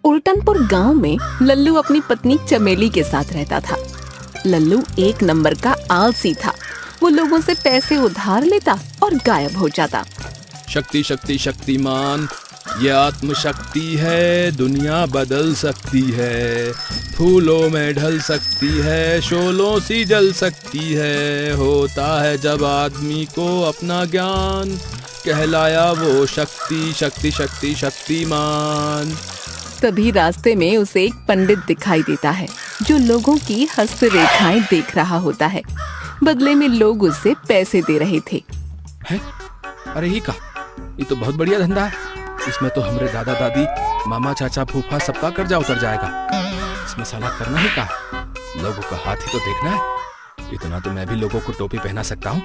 उल्टनपुर गांव में लल्लू अपनी पत्नी चमेली के साथ रहता था। लल्लू एक नंबर का आलसी था। वो लोगों से पैसे उधार लेता और गायब हो जाता। शक्ति शक्ति शक्तिमान, ये आत्मशक्ति है, दुनिया बदल सकती है, फूलों में ढल सकती है, शोलों सी जल सकती है, होता है जब आदमी को अपना ज्ञान, कहलाया वो शक्ति शक्ति शक्ति शक्तिमान। तभी रास्ते में उसे एक पंडित दिखाई देता है जो लोगों की हस्तरेखाएं देख रहा होता है। बदले में लोग उससे पैसे दे रहे थे। है? अरे ये तो बहुत बढ़िया धंधा है। इसमें तो हमारे दादा दादी, मामा चाचा फूफा सबका कर्जा उतर जाएगा। इसमें साला करना ही का है, लोगों का हाथ ही तो देखना है। इतना तो मैं भी लोगों को टोपी पहना सकता हूँ।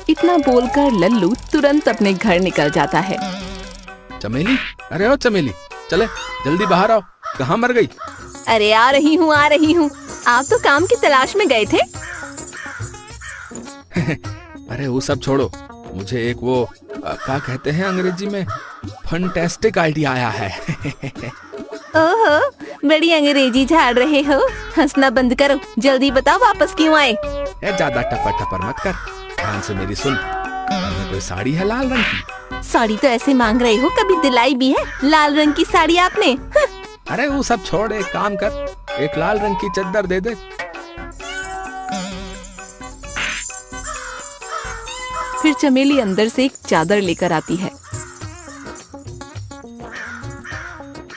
इतना बोलकर लल्लू तुरंत अपने घर निकल जाता है। चमेली, अरे ओ चमेली, चले जल्दी बाहर आओ। कहाँ मर गई? अरे आ रही हूँ। आप तो काम की तलाश में गए थे। अरे वो सब छोड़ो, मुझे एक वो क्या कहते हैं अंग्रेजी में, फंटेस्टिक आइडिया आया है। ओहो, बड़ी अंग्रेजी झाड़ रहे हो। हंसना बंद करो, जल्दी बताओ वापस क्यों आए। ज्यादा टपर टपर मत कर, ध्यान से मेरी सुन। कोई साड़ी है लाल रंग की? साड़ी तो ऐसे मांग रहे हो, कभी दिलाई भी है लाल रंग की साड़ी आपने? अरे वो सब छोड़, एक काम कर, एक लाल रंग की चद्दर दे दे। फिर चमेली अंदर से एक चादर लेकर आती है।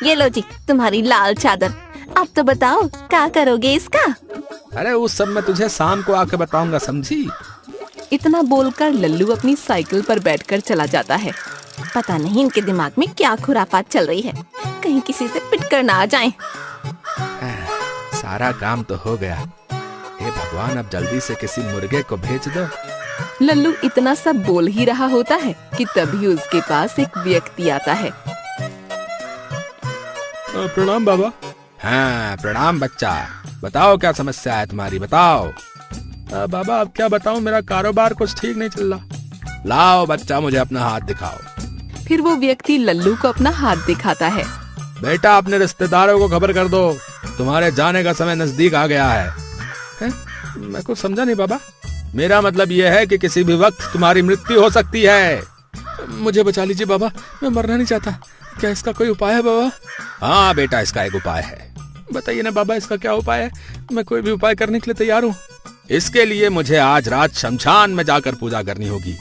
ये लो जी तुम्हारी लाल चादर। अब तो बताओ क्या करोगे इसका? अरे उस सब मैं तुझे शाम को आके बताऊंगा, समझी? इतना बोलकर लल्लू अपनी साइकिल पर बैठकर चला जाता है। पता नहीं इनके दिमाग में क्या खुराफात चल रही है, कहीं किसी से पिटकर ना आ जाएं। सारा काम तो हो गया। हे भगवान, अब जल्दी से किसी मुर्गे को भेज दो। लल्लू इतना सब बोल ही रहा होता है कि तभी उसके पास एक व्यक्ति आता है। प्रणाम बाबा। हाँ प्रणाम बच्चा, बताओ क्या समस्या है तुम्हारी, बताओ। बाबा अब क्या बताऊं, मेरा कारोबार कुछ ठीक नहीं चल रहा। लाओ बच्चा, मुझे अपना हाथ दिखाओ। फिर वो व्यक्ति लल्लू को अपना हाथ दिखाता है। बेटा अपने रिश्तेदारों को खबर कर दो, तुम्हारे जाने का समय नजदीक आ गया है। मैं कुछ समझा नहीं बाबा। मेरा मतलब यह है कि किसी भी वक्त तुम्हारी मृत्यु हो सकती है। मुझे बचा लीजिए बाबा, मैं मरना नहीं चाहता। क्या इसका कोई उपाय है बाबा? हाँ बेटा, इसका एक उपाय है। बताइए ना बाबा, इसका क्या उपाय है? मैं कोई भी उपाय करने के लिए तैयार हूँ। इसके लिए मुझे आज रात शमशान में जाकर पूजा करनी होगी,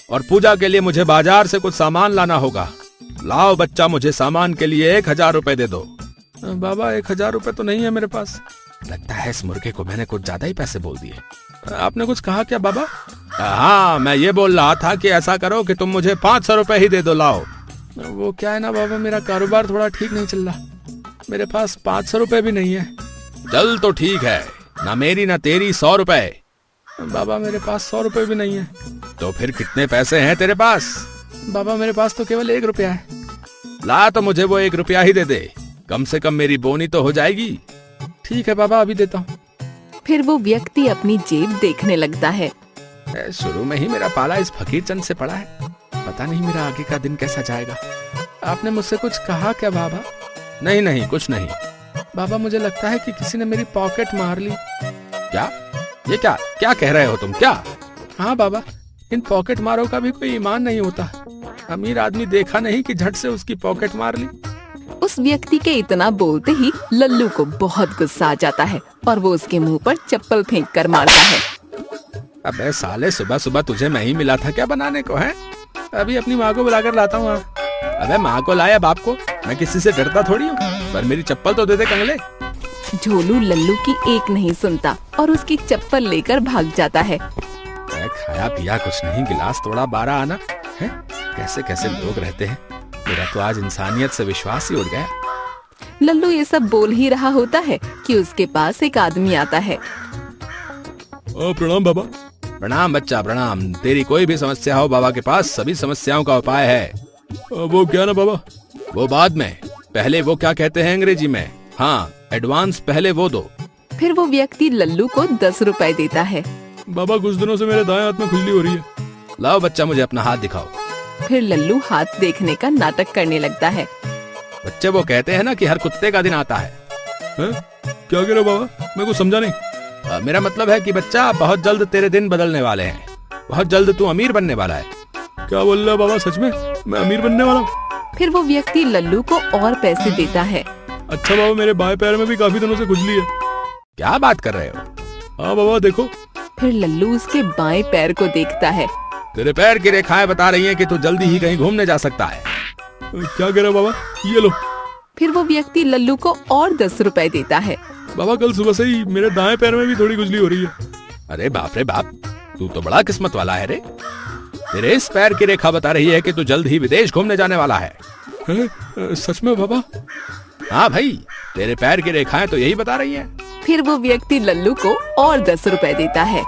और पूजा के लिए मुझे बाजार से कुछ सामान लाना होगा। लाओ बच्चा, मुझे सामान के लिए 1000 रुपए दे दो। बाबा 1000 रुपए तो नहीं है मेरे पास। लगता है इस मुर्गे को मैंने कुछ ज्यादा ही पैसे बोल दिए। आपने कुछ कहा क्या बाबा? हाँ, मैं ये बोल रहा था कि ऐसा करो कि तुम मुझे 500 रुपए ही दे दो। लाओ। वो क्या है ना बाबा, मेरा कारोबार थोड़ा ठीक नहीं चल रहा, मेरे पास 500 रुपए भी नहीं है। चल तो ठीक है, ना मेरी ना तेरी 100 रुपए। बाबा मेरे पास 100 रुपए भी नहीं है। तो फिर कितने पैसे हैं तेरे पास? बाबा मेरे पास तो केवल 1 रुपया है। ला तो मुझे वो 1 रुपया ही दे दे, कम से कम मेरी बोनी तो हो जाएगी। ठीक है बाबा, अभी देता हूँ। फिर वो व्यक्ति अपनी जेब देखने लगता है। शुरू में ही मेरा पाला इस फकीर चंद से पड़ा है, पता नहीं मेरा आगे का दिन कैसा जाएगा। आपने मुझसे कुछ कहा क्या बाबा? नहीं नहीं, कुछ नहीं। बाबा मुझे लगता है कि किसी ने मेरी पॉकेट मार ली। क्या? ये क्या क्या कह रहे हो तुम? क्या? हाँ बाबा, इन पॉकेट मारों का भी कोई ईमान नहीं होता। अमीर आदमी देखा नहीं कि झट से उसकी पॉकेट मार ली। उस व्यक्ति के इतना बोलते ही लल्लू को बहुत गुस्सा आ जाता है और वो उसके मुंह पर चप्पल फेंक कर मारता है। अबे साले, सुबह सुबह तुझे मैं ही मिला था क्या बनाने को? है अभी अपनी माँ को बुलाकर लाता हूँ। अबे माँ को लाया बाप को, मैं किसी से डरता थोड़ी हूँ, पर मेरी चप्पल तो दे दे कंगले। झोलू लल्लू की एक नहीं सुनता और उसकी चप्पल लेकर भाग जाता है। खाया पिया कुछ नहीं, गिलास तोड़ा 12 आना है। कैसे कैसे लोग रहते हैं, मेरा तो आज इंसानियत से विश्वास ही उड़ गया। लल्लू ये सब बोल ही रहा होता है कि उसके पास एक आदमी आता है। प्रणाम बाबा। प्रणाम बच्चा, प्रणाम। तेरी कोई भी समस्या हो, बाबा के पास सभी समस्याओं का उपाय है। वो क्या ना बाबा? वो बाद में, पहले वो क्या कहते हैं अंग्रेजी में? हाँ, एडवांस पहले वो दो। फिर वो व्यक्ति लल्लू को 10 रुपए देता है। बाबा कुछ दिनों से मेरे दाएं हाथ में खुजली हो रही है। लाओ बच्चा, मुझे अपना हाथ दिखाओ। फिर लल्लू हाथ देखने का नाटक करने लगता है। बच्चे वो कहते हैं ना कि हर कुत्ते का दिन आता है। क्या कह रहे हो बाबा, मैं कुछ समझा नहीं। मेरा मतलब है कि बच्चा बहुत जल्द तेरे दिन बदलने वाले हैं, बहुत जल्द तू अमीर बनने वाला है। क्या बोल रहा है बाबा, सच में मैं अमीर बनने वाला हूँ? फिर वो व्यक्ति लल्लू को और पैसे देता है। अच्छा बाबा, मेरे बाएं पैर में भी काफी दिनों से खुजली है। क्या बात कर रहे हो? हाँ बाबा देखो। फिर लल्लू उसके बाएं पैर को देखता है। तेरे पैर की रेखाएं बता रही हैं कि तू जल्दी ही कहीं घूमने जा सकता है। क्या कह रहे हो बाबा, ये लो। फिर वो व्यक्ति लल्लू को और 10 रुपए देता है। बाबा कल सुबह से ही मेरे दाएं पैर में भी थोड़ी खुजली हो रही है। अरे बाप रे बाप, तू तो बड़ा किस्मत वाला है रे। तेरे इस पैर की रेखा बता रही है कि तू जल्द ही विदेश घूमने जाने वाला है। सच में बाबा? हाँ भाई, तेरे पैर की रेखाएं तो यही बता रही हैं। फिर वो व्यक्ति लल्लू को और 10 रुपए देता है।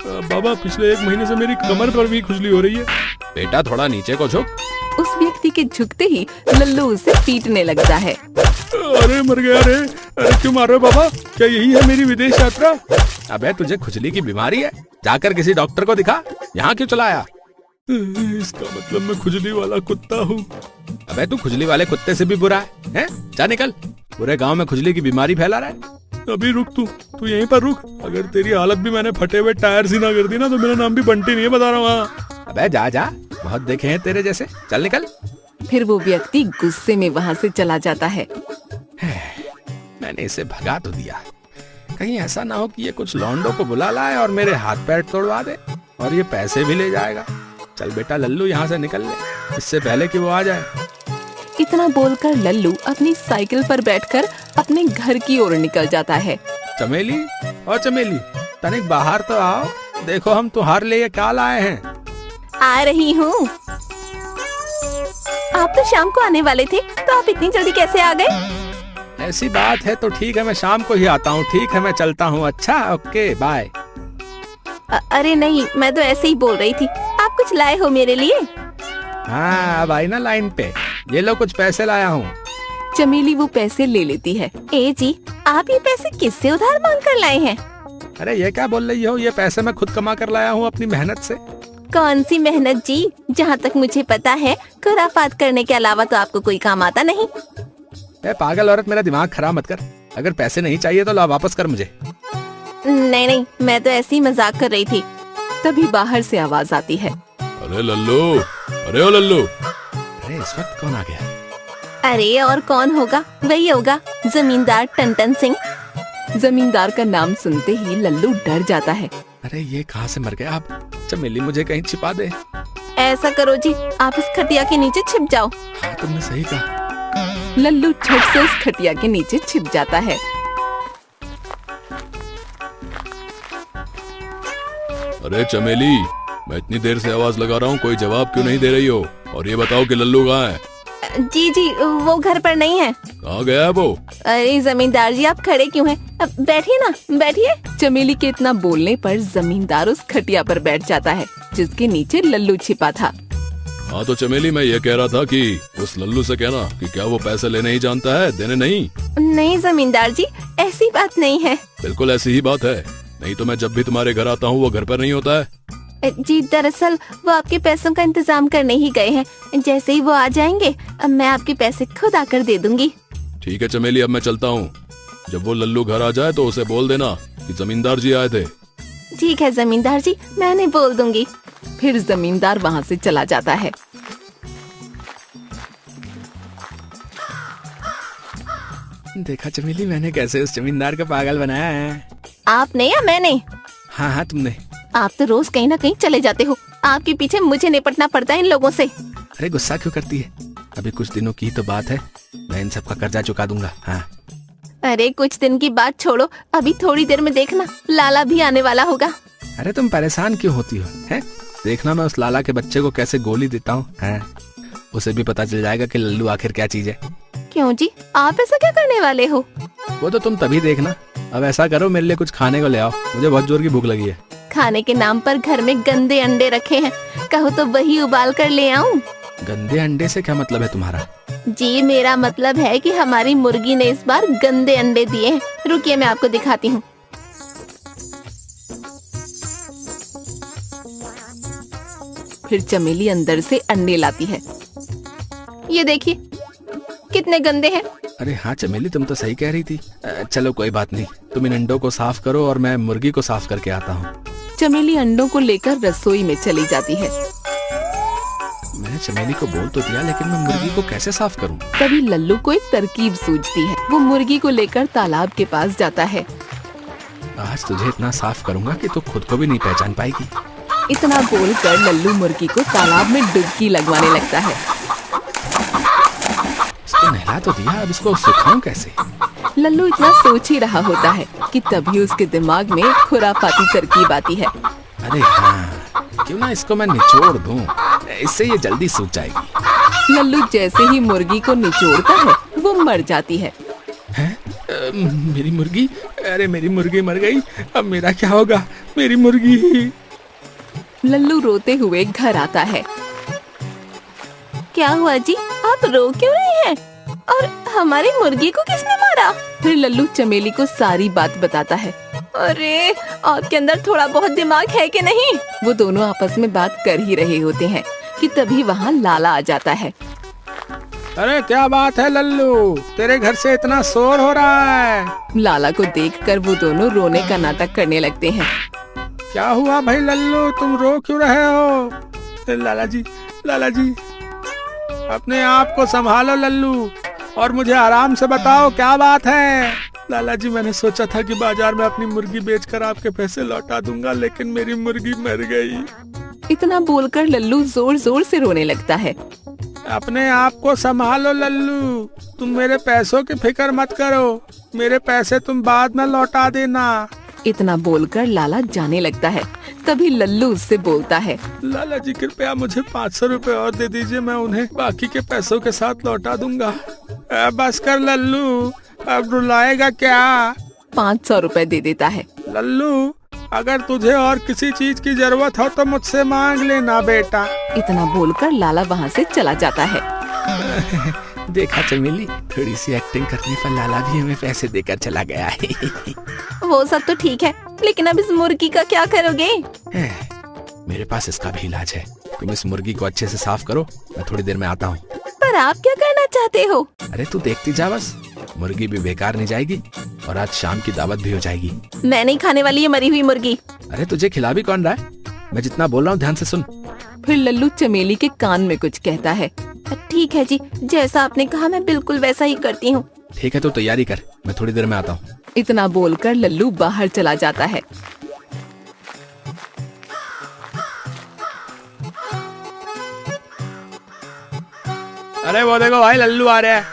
बाबा पिछले 1 महीने से मेरी कमर पर भी खुजली हो रही है। बेटा थोड़ा नीचे को झुक। उस व्यक्ति के झुकते ही लल्लू उसे पीटने लगता है। अरे मर गया रे। अरे क्यों मार रहे हो बाबा, क्या यही है मेरी विदेश यात्रा? अबे तुझे खुजली की बीमारी है, जाकर किसी डॉक्टर को दिखा, यहाँ क्यों चला आया? इसका मतलब मैं खुजली वाला कुत्ता हूँ। अबे तू खुजली वाले कुत्ते से भी बुरा है? जा निकल, पूरे गांव में खुजली की बीमारी फैला रहा है। अभी रुक, तू यहीं पर रुक। अगर तेरी हालत भी मैंने फटे हुए टायर सी ना कर दी ना तो मेरा नाम भी बंटी नहीं है, बता रहा हूँ। अबे जा जा, बहुत देखे हैं तेरे जैसे, चल निकल। फिर वो व्यक्ति गुस्से में वहाँ से चला जाता है। मैंने इसे भगा तो दिया, कहीं ऐसा ना हो कि ये कुछ लौंडों को बुला लाए और मेरे हाथ पैर तोड़वा दे और ये पैसे भी ले जाएगा। चल बेटा लल्लू, यहाँ से निकल ले, इससे पहले कि वो आ जाए। इतना बोलकर लल्लू अपनी साइकिल पर बैठकर अपने घर की ओर निकल जाता है। चमेली और चमेली, तनिक बाहर तो आओ, देखो हम तुहार लिए क्या लाए हैं। आ रही हूँ। आप तो शाम को आने वाले थे, तो आप इतनी जल्दी कैसे आ गए? ऐसी बात है तो ठीक है, मैं शाम को ही आता हूँ। ठीक है, मैं चलता हूँ। अच्छा ओके बाय। अरे नहीं, मैं तो ऐसे ही बोल रही थी। आप कुछ लाए हो मेरे लिए? हाँ अब आई ना लाइन पे, ये लो कुछ पैसे लाया हूँ। चमेली वो पैसे ले लेती है। ए जी, आप ये पैसे किससे उधार मांग कर लाए हैं? अरे ये क्या बोल रही हो, ये पैसे मैं खुद कमा कर लाया हूँ अपनी मेहनत से। कौन सी मेहनत जी? जहाँ तक मुझे पता है खुराफात करने के अलावा तो आपको कोई काम आता नहीं। पागल औरत, मेरा दिमाग खराब मत कर। अगर पैसे नहीं चाहिए तो ला वापस कर मुझे। नहीं नहीं, मैं तो ऐसे ही मजाक कर रही थी। तभी बाहर से आवाज आती है। अरे लल्लू, अरे ओ लल्लू। अरे इस वक्त कौन आ गया? अरे और कौन होगा, वही होगा जमींदार टन सिंह। जमींदार का नाम सुनते ही लल्लू डर जाता है। अरे ये कहाँ से मर गया? आप चमेली मुझे कहीं छिपा दे। ऐसा करो जी, आप इस खटिया के नीचे छिप जाओ। हाँ तुमने सही कहा। लल्लू झट से उस खटिया के नीचे छिप जाता है। अरे चमेली, मैं इतनी देर से आवाज लगा रहा हूँ, कोई जवाब क्यों नहीं दे रही हो? और ये बताओ कि लल्लू कहाँ है? जी जी, वो घर पर नहीं है। कहाँ गया है वो? अरे जमींदार जी, आप खड़े क्यों हैं? अब बैठिए ना, बैठिए। चमेली के इतना बोलने पर जमींदार उस खटिया पर बैठ जाता है जिसके नीचे लल्लू छिपा था। हाँ तो चमेली, मैं ये कह रहा था कि उस लल्लू से कहना कि क्या वो पैसे लेने ही जानता है, देने नहीं। नहीं जमींदार जी, ऐसी बात नहीं है। बिल्कुल ऐसी ही बात है, नहीं तो मैं जब भी तुम्हारे घर आता हूँ वो घर पर नहीं होता है। जी दरअसल वो आपके पैसों का इंतजाम करने ही गए हैं। जैसे ही वो आ जाएंगे अब मैं आपके पैसे खुद आकर दे दूंगी। ठीक है चमेली, अब मैं चलता हूँ। जब वो लल्लू घर आ जाए तो उसे बोल देना कि जमींदार जी आए थे। ठीक है जमींदार जी, मैं उन्हें बोल दूंगी। फिर जमींदार वहाँ से चला जाता है। देखा चमेली, मैंने कैसे उस जमींदार का पागल बनाया है। आपने या मैंने? हाँ हाँ तुमने। आप तो रोज कहीं ना कहीं चले जाते हो, आपके पीछे मुझे निपटना पड़ता है इन लोगों से। अरे गुस्सा क्यों करती है? अभी कुछ दिनों की तो बात है, मैं इन सब का कर्जा चुका दूंगा। हाँ अरे कुछ दिन की बात छोड़ो, अभी थोड़ी देर में देखना लाला भी आने वाला होगा। अरे तुम परेशान क्यों होती हो? हैं? देखना मैं उस लाला के बच्चे को कैसे गोली देता हूँ। उसे भी पता चल जाएगा कि लल्लू आखिर क्या चीज है। क्यों जी, आप ऐसा क्या करने वाले हो? वो तो तुम तभी देखना। अब ऐसा करो, मेरे लिए कुछ खाने को ले आओ, मुझे बहुत जोर की भूख लगी है। खाने के नाम पर घर में गंदे अंडे रखे हैं, कहो तो वही उबाल कर ले आऊं? गंदे अंडे से क्या मतलब है तुम्हारा? जी मेरा मतलब है कि हमारी मुर्गी ने इस बार गंदे अंडे दिए हैं। रुकिए मैं आपको दिखाती हूँ। फिर चमेली अंदर से अंडे लाती है। ये देखिए कितने गंदे हैं। अरे हाँ चमेली, तुम तो सही कह रही थी। चलो कोई बात नहीं, तुम इन अंडों को साफ करो और मैं मुर्गी को साफ करके आता हूँ। चमेली अंडों को लेकर रसोई में चली जाती है। मैंने चमेली को बोल तो दिया, लेकिन मैं मुर्गी को कैसे साफ करूँ? तभी लल्लू को एक तरकीब सूझती है। वो मुर्गी को लेकर तालाब के पास जाता है। आज तुझे इतना साफ करूंगा कि तू खुद को भी नहीं पहचान पाएगी। इतना बोलकर लल्लू मुर्गी को तालाब में डुबकी लगवाने लगता है। इसको नहला तो दिया, अब इसको सुखाऊं कैसे? लल्लू इतना सोच ही रहा होता है कि तभी उसके दिमाग में खुराफाती तरकीब आती है। अरे हाँ, क्यों ना इसको मैं निचोड़ दूं, इससे ये जल्दी सूख जाएगी। लल्लू जैसे ही मुर्गी को निचोड़ता है वो मर जाती है। मेरी मुर्गी, अरे मेरी मुर्गी मर गई, अब मेरा क्या होगा? मेरी मुर्गी। लल्लू रोते हुए घर आता है। क्या हुआ जी, आप रो क्यों रहे हैं? और हमारी मुर्गी को किसने मारा? फिर लल्लू चमेली को सारी बात बताता है। अरे आपके अंदर थोड़ा बहुत दिमाग है कि नहीं? वो दोनों आपस में बात कर ही रहे होते हैं कि तभी वहाँ लाला आ जाता है। अरे क्या बात है लल्लू, तेरे घर से इतना शोर हो रहा है। लाला को देखकर वो दोनों रोने का नाटक करने लगते हैं। क्या हुआ भाई लल्लू, तुम रो क्यों रहे हो? लाला जी अपने आप को संभालो लल्लू, और मुझे आराम से बताओ क्या बात है। लाला जी, मैंने सोचा था कि बाजार में अपनी मुर्गी बेचकर आपके पैसे लौटा दूंगा, लेकिन मेरी मुर्गी मर गई। इतना बोलकर लल्लू जोर जोर से रोने लगता है। अपने आप को संभालो लल्लू, तुम मेरे पैसों की फिक्र मत करो, मेरे पैसे तुम बाद में लौटा देना। इतना बोलकर लाला जाने लगता है। तभी लल्लू उससे बोलता है, लाला जी कृपया मुझे 500 रुपए और दे दीजिए, मैं उन्हें बाकी के पैसों के साथ लौटा दूंगा। बस कर लल्लू, अब रुलाएगा क्या? 500 रुपए दे देता है। लल्लू, अगर तुझे और किसी चीज की जरूरत हो तो मुझसे मांग लेना बेटा। इतना बोलकर लाला वहाँ से चला जाता है। देखा चमेली, थोड़ी सी एक्टिंग करने पर लाला भी हमें पैसे देकर चला गया है। वो सब तो ठीक है, लेकिन अब इस मुर्गी का क्या करोगे? मेरे पास इसका भी इलाज है। तुम इस मुर्गी को अच्छे से साफ करो, मैं थोड़ी देर में आता हूँ। पर आप क्या करना चाहते हो? अरे तू देखती जा बस, मुर्गी भी बेकार नहीं जाएगी और आज शाम की दावत भी हो जाएगी। मैं नहीं खाने वाली ये मरी हुई मुर्गी। अरे तुझे खिला भी कौन रहा है? मैं जितना बोल रहा हूँ ध्यान से सुन। फिर लल्लू चमेली के कान में कुछ कहता है। ठीक है जी, जैसा आपने कहा मैं बिल्कुल वैसा ही करती हूँ। ठीक है, तो तैयारी कर, मैं थोड़ी देर में आता हूँ। इतना बोलकर लल्लू बाहर चला जाता है। अरे वो देखो भाई, लल्लू आ रहा है।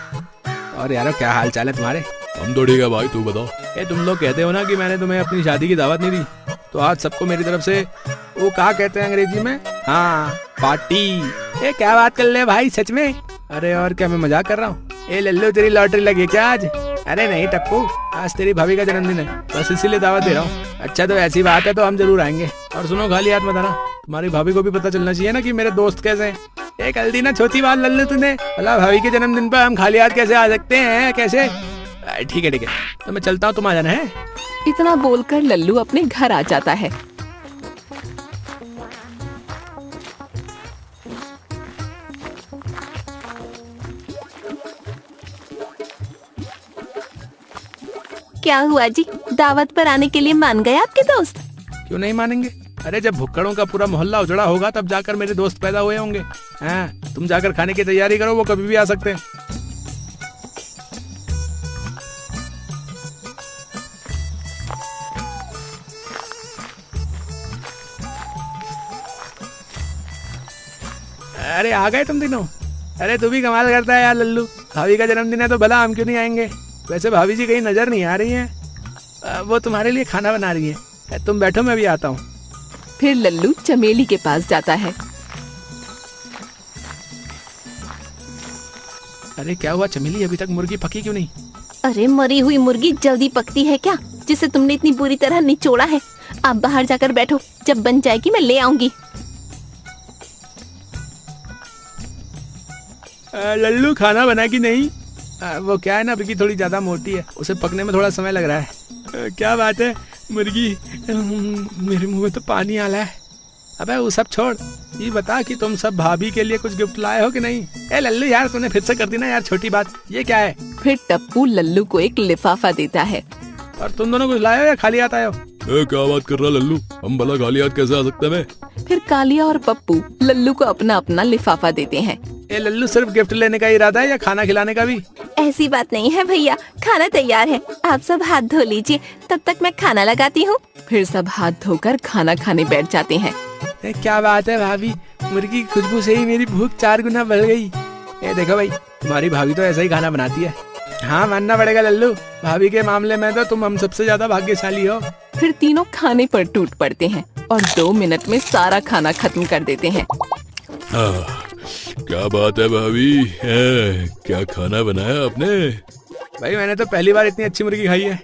और यारो क्या हाल चाल है तुम्हारे? हम तो ठीक है भाई, तू बताओ। तुम लोग कहते हो ना कि मैंने तुम्हें अपनी शादी की दावत नहीं दी, तो आज सबको मेरी तरफ से वो क्या कहते हैं अंग्रेजी में? हाँ, पार्टी। क्या बात कर ले भाई, सच में? अरे और क्या, मैं मजाक कर रहा हूँ? लल्लू, तेरी लॉटरी लगी क्या आज? अरे नहीं टप्पू, आज तेरी भाभी का जन्मदिन है, बस इसीलिए दावत दे रहा हूँ। अच्छा तो ऐसी बात है तो हम जरूर आएंगे। और सुनो, खाली हाथ मत आना, तुम्हारी भाभी को भी पता चलना चाहिए ना कि मेरे दोस्त कैसे हैं। कल दी ना छोटी बात लल्लू तूने, भला भाभी के जन्मदिन पर हम खाली हाथ कैसे आ सकते हैं? कैसे? ठीक है तो मैं चलता हूँ, तुम आ जाना है। इतना बोलकर लल्लू अपने घर आ जाता है। क्या हुआ जी, दावत पर आने के लिए मान गए आपके दोस्त? क्यों नहीं मानेंगे? अरे जब भुक्कड़ों का पूरा मोहल्ला उजड़ा होगा तब जाकर मेरे दोस्त पैदा हुए होंगे। हाँ, तुम जाकर खाने की तैयारी करो, वो कभी भी आ सकते हैं। अरे आ गए तुम तीनों? अरे तू भी कमाल करता है यार लल्लू, भाभी का जन्मदिन है तो भला हम क्यों नहीं आएंगे? वैसे भाभी जी कहीं नजर नहीं आ रही हैं, वो तुम्हारे लिए खाना बना रही है। तुम बैठो, मैं भी आता हूँ। फिर लल्लू चमेली के पास जाता है। अरे क्या हुआ चमेली, अभी तक मुर्गी पकी क्यों नहीं? अरे मरी हुई मुर्गी जल्दी पकती है क्या, जिसे तुमने इतनी बुरी तरह निचोड़ा है? आप बाहर जाकर बैठो, जब बन जाएगी मैं ले आऊंगी। लल्लू खाना बना कि नहीं? वो क्या है ना, मुर्गी थोड़ी ज्यादा मोटी है, उसे पकने में थोड़ा समय लग रहा है। क्या बात है मुर्गी, मेरे मुंह में तो पानी आ रहा है। अबे वो सब छोड़, ये बता कि तुम सब भाभी के लिए कुछ गिफ्ट लाए हो कि नहीं? ए लल्लू यार, तूने फिर से कर दी ना यार छोटी बात। ये क्या है? फिर टप्पू लल्लू को एक लिफाफा देता है। और तुम दोनों कुछ लाए हो या खाली हाथ आए हो? क्या बात कर रहा लल्लू, हम भला खाली हाथ कैसे आ सकते हैं? फिर कालिया और पप्पू लल्लू को अपना अपना लिफाफा देते हैं। ए लल्लू, सिर्फ गिफ्ट लेने का इरादा है या खाना खिलाने का भी? ऐसी बात नहीं है भैया, खाना तैयार है, आप सब हाथ धो लीजिए, तब तक मैं खाना लगाती हूँ। फिर सब हाथ धोकर खाना खाने बैठ जाते हैं। क्या बात है भाभी, मुर्गी की खुशबू से ही मेरी भूख 4 गुना बढ़ गई। ये देखो भाई, तुम्हारी भाभी तो ऐसा ही खाना बनाती है। हाँ मानना पड़ेगा लल्लू, भाभी के मामले में तो तुम हम सबसे ज्यादा भाग्यशाली हो। फिर तीनों खाने पर टूट पड़ते हैं और 2 मिनट में सारा खाना खत्म कर देते हैं। क्या बात है भाभी, क्या खाना बनाया आपने? भाई मैंने तो पहली बार इतनी अच्छी मुर्गी खाई है।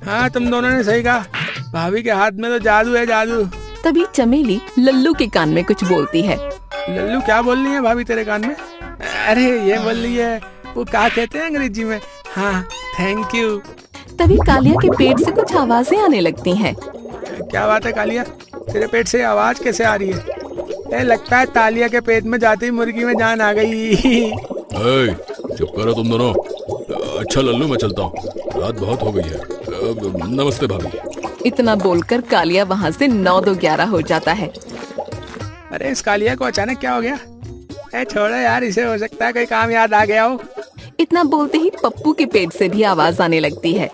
हाँ तुम दोनों ने सही कहा, भाभी के हाथ में तो जादू है, जादू। तभी चमेली लल्लू के कान में कुछ बोलती है। लल्लू क्या बोल रही है भाभी तेरे कान में? अरे ये बोल रही है, वो क्या कहते हैं अंग्रेजी में? हाँ थैंक यू। तभी कालिया के पेट से कुछ आवाजें आने लगती हैं। क्या बात है कालिया, तेरे पेट से आवाज कैसे आ रही है? लगता है तालिया के पेट में जाते ही मुर्गी में जान आ गई। चुप करो तुम दोनों। अच्छा लल्लू, मैं चलता हूँ, रात बहुत हो गई है। नमस्ते भाभी। इतना बोलकर कालिया वहाँ से 9-2-11 हो जाता है। अरे इस कालिया को अचानक क्या हो गया? छोड़ो यार, इसे हो सकता है कोई काम याद आ गया हो। इतना बोलते ही पप्पू के पेट से भी आवाज आने लगती है।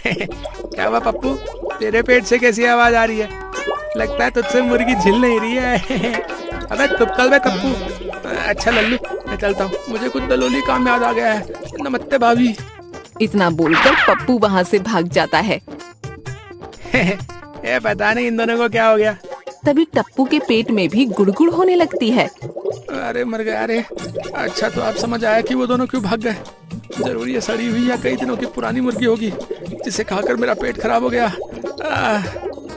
क्या हुआ पप्पू, तेरे पेट से कैसी आवाज आ रही है? लगता है तुझसे मुर्गी झिल नहीं रही है। अबे तुपकल बे तप्पू। अच्छा लल्लू, मैं चलता हूँ, मुझे कुछ दलोली काम याद आ गया है। नमस्ते भाभी। इतना बोलकर पप्पू वहाँ से भाग जाता है। पता नहीं इन दोनों को क्या हो गया। तभी टप्पू के पेट में भी गुड़गुड़ होने लगती है। अरे मर गया रे। अच्छा तो आप समझ आया कि वो दोनों क्यों भाग गए। जरूर ये सड़ी हुई या कई दिनों की पुरानी मुर्गी होगी जिसे खाकर मेरा पेट खराब हो गया।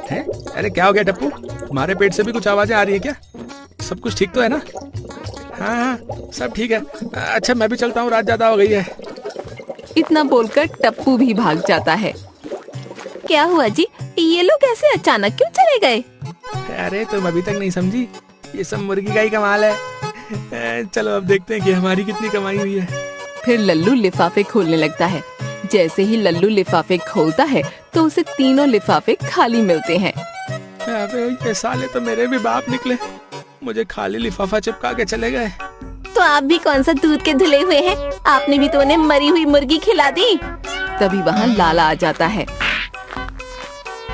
है? अरे क्या हो गया टप्पू, तुम्हारे पेट से भी कुछ आवाजें आ रही है क्या? सब कुछ ठीक तो है ना? हाँ हाँ सब ठीक है। अच्छा मैं भी चलता हूँ, रात ज्यादा हो गई है। इतना बोलकर टप्पू भी भाग जाता है। क्या हुआ जी, ये लोग ऐसे अचानक क्यों चले गए? अरे तुम अभी तक नहीं समझी, ये सब मुर्गी का ही कमाल है। चलो अब देखते हैं कि हमारी कितनी कमाई हुई है। फिर लल्लू लिफाफे खोलने लगता है। जैसे ही लल्लू लिफाफे खोलता है तो उसे तीनों लिफाफे खाली मिलते हैं। अबे ये साले तो मेरे भी बाप निकले, मुझे खाली लिफाफा चिपका के चले गए। तो आप भी कौन सा दूध के धुले हुए हैं, आपने भी तो उन्हें मरी हुई मुर्गी खिला दी। तभी वहाँ लाला आ जाता है।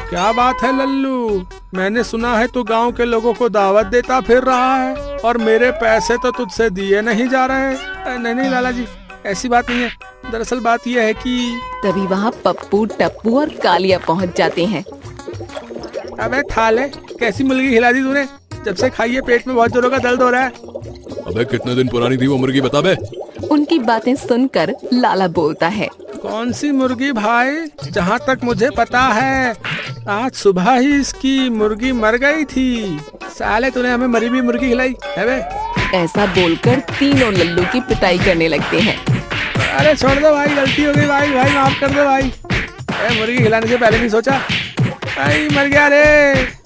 क्या बात है लल्लू, मैंने सुना है तू गांव के लोगों को दावत देता फिर रहा है और मेरे पैसे तो तुझसे दिए नहीं जा रहे। नहीं लाला जी, ऐसी बात नहीं है। दरअसल बात यह है कि तभी वहाँ पप्पू, टप्पू और कालिया पहुँच जाते हैं। अबे थाले, कैसी मुर्गी खिला दी तूने? जब से खाई है पेट में बहुत जोरों का दर्द हो रहा है। अबे कितने दिन पुरानी थी वो मुर्गी, बता बे। उनकी बातें सुनकर लाला बोलता है। कौन सी मुर्गी भाई? जहाँ तक मुझे पता है आज सुबह ही इसकी मुर्गी मर गई थी। साले तूने हमें मरी हुई मुर्गी खिलाई है बे? ऐसा बोलकर तीनों लल्लू की पिटाई करने लगते हैं। अरे छोड़ दो भाई, गलती हो गई भाई, भाई माफ कर दो भाई। मुर्गी खिलाने से पहले नहीं सोचा? भाई मर गया रे।